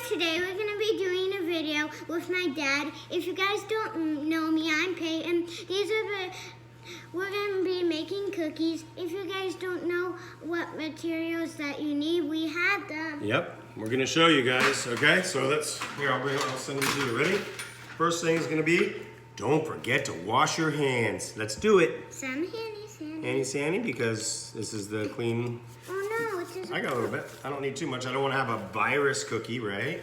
today we're going to be doing a video with my dad. If you guys don't know me, I'm Peyton. We're going to be making cookies. If you guys don't know what materials that you need, we have them. Yep, we're going to show you guys, okay? So I'll send them to you. Ready? First thing is going to be, don't forget to wash your hands. Let's do it. Some handy-sandy. Handy-sandy, because this is the clean... Oh no, it's just... I got a little bit. I don't need too much. I don't want to have a virus cookie, right?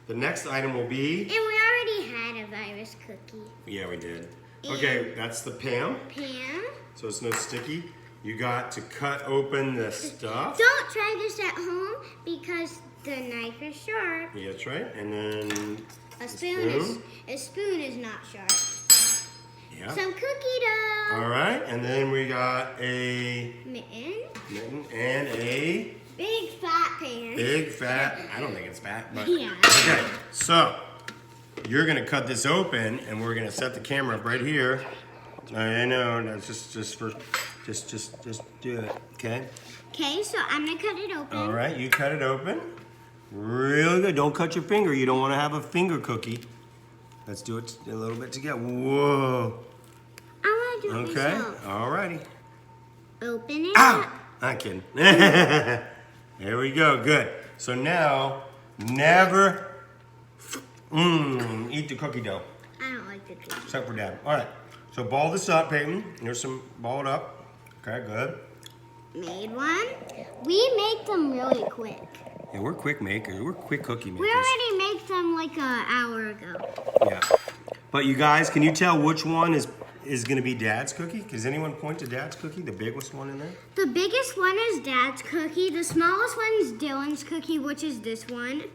The next item will be... And we already had a virus cookie. Yeah, we did. Okay, that's the Pam. Pam. So it's no sticky. You got to cut open the stuff. Don't try this at home because the knife is sharp. Yeah, that's right. And then a spoon is not sharp. Yeah. Some cookie dough. All right, and then we got a mitten and a big fat pan. Big fat. I don't think it's fat, but yeah. Okay. So you're gonna cut this open, and we're gonna set the camera up right here. I know. That's just do it. Okay. Okay. So I'm gonna cut it open. All right. You cut it open. Really good. Don't cut your finger. You don't want to have a finger cookie. Let's do it a little bit together. Whoa. I want to do it Okay. myself. All righty. Open it Ow! up. I'm kidding. There we go. Good. So now, never eat the cookie dough. I don't like the cookie. Except for Dad. All right. So ball this up, Peyton. Here's some ball it up. Okay, good. Made one. We make them really quick. Yeah, we're quick makers. We're quick cookie makers. We already made them like an hour ago. Yeah. But you guys, can you tell which one is going to be Dad's cookie? Does anyone point to Dad's cookie, the biggest one in there? The biggest one is Dad's cookie. The smallest one is Dylan's cookie, which is this one.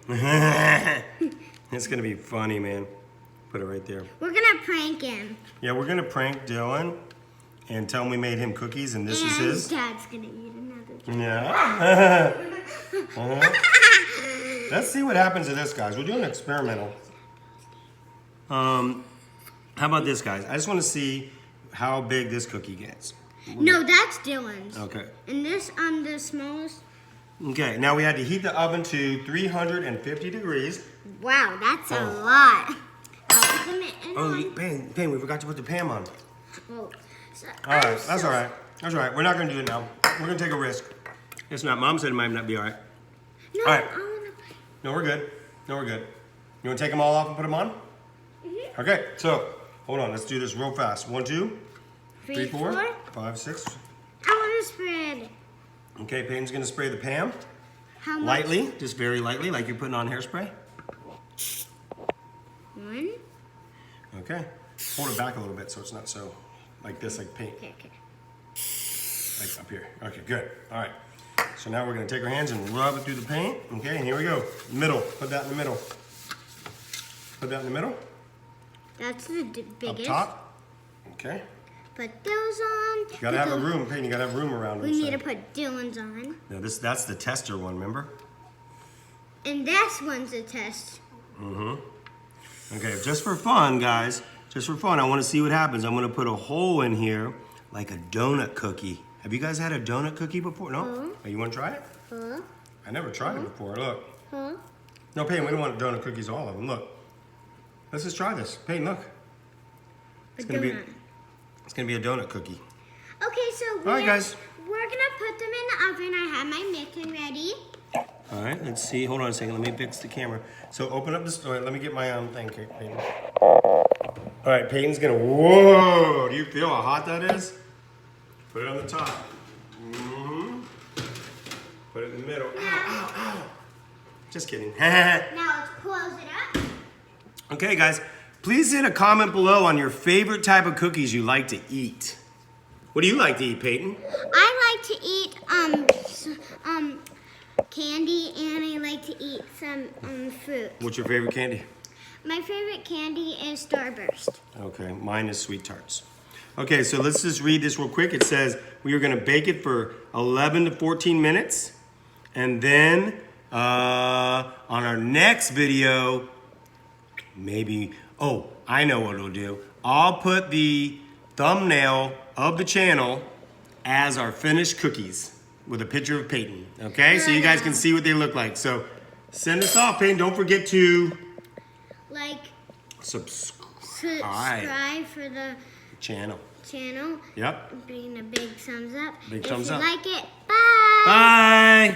It's going to be funny, man. Put it right there. We're going to prank him. Yeah, we're going to prank Dylan and tell him we made him cookies and this is his. And Dad's going to eat another cookie. Yeah. Let's see what happens to this, guys. We're doing experimental. How about this, guys? I just want to see how big this cookie gets. No, that's Dylan's. Okay. And this the smallest. Okay, now we had to heat the oven to 350 degrees. Wow, that's a lot. I'll put the mitten on. Payne, we forgot to put the Pam on. Oh, so All right, that's all right. That's all right. We're not going to do it now. We're going to take a risk. It's not. Mom said it might not be all right. No, All right. I want to. No, we're good. No, we're good. You want to take them all off and put them on? Mm-hmm. Okay, so hold on. Let's do this real fast. 1, 2, 3, 4, 4. 5, 6. I want to spread. Okay, Peyton's going to spray the Pam. How much? Lightly, just very lightly, like you're putting on hairspray. 1. Okay. Hold it back a little bit so it's not so like this, like paint. Okay. Like up here. Okay, good. All right. So now we're going to take our hands and rub it through the paint. Okay, and here we go. Middle. Put that in the middle. Put that in the middle. That's the biggest. Up top. Okay. Put those on. You gotta have a room, Peyton. You gotta have room around them. We need to put Dylan's on. No, that's the tester one, remember? And this one's a test. Okay, just for fun, guys. Just for fun, I want to see what happens. I'm gonna put a hole in here like a donut cookie. Have you guys had a donut cookie before? No? Oh, you want to try it? I never tried it before. Look. No, Peyton, we don't want donut cookies, all of them. Look. Let's just try this. Peyton, look. It's gonna be a donut cookie. Okay, so All right, guys. We're gonna put them in the oven. I have my mitten ready. All right, let's see. Hold on a second. Let me fix the camera. So open up this. All right, let me get my thing, Peyton. All right, Peyton's gonna. Whoa! Do you feel how hot that is? Put it on the top. Put it in the middle. Ow, ow, ow. Just kidding. Now let's close it up. Okay, guys. Please hit a comment below on your favorite type of cookies you like to eat. What do you like to eat, Peyton? I like to eat candy, and I like to eat some fruit. What's your favorite candy? My favorite candy is Starburst. Okay, mine is Sweet Tarts. Okay, so let's just read this real quick. It says we are going to bake it for 11 to 14 minutes. And then on our next video, maybe, oh, I know what it'll do. I'll put the thumbnail of the channel as our finished cookies with a picture of Peyton. Okay, so you guys can see what they look like. So Send us off, Peyton. Don't forget to like, subscribe for the channel. Yep. Bring a big thumbs up. Big thumbs up. If you like it, bye. Bye.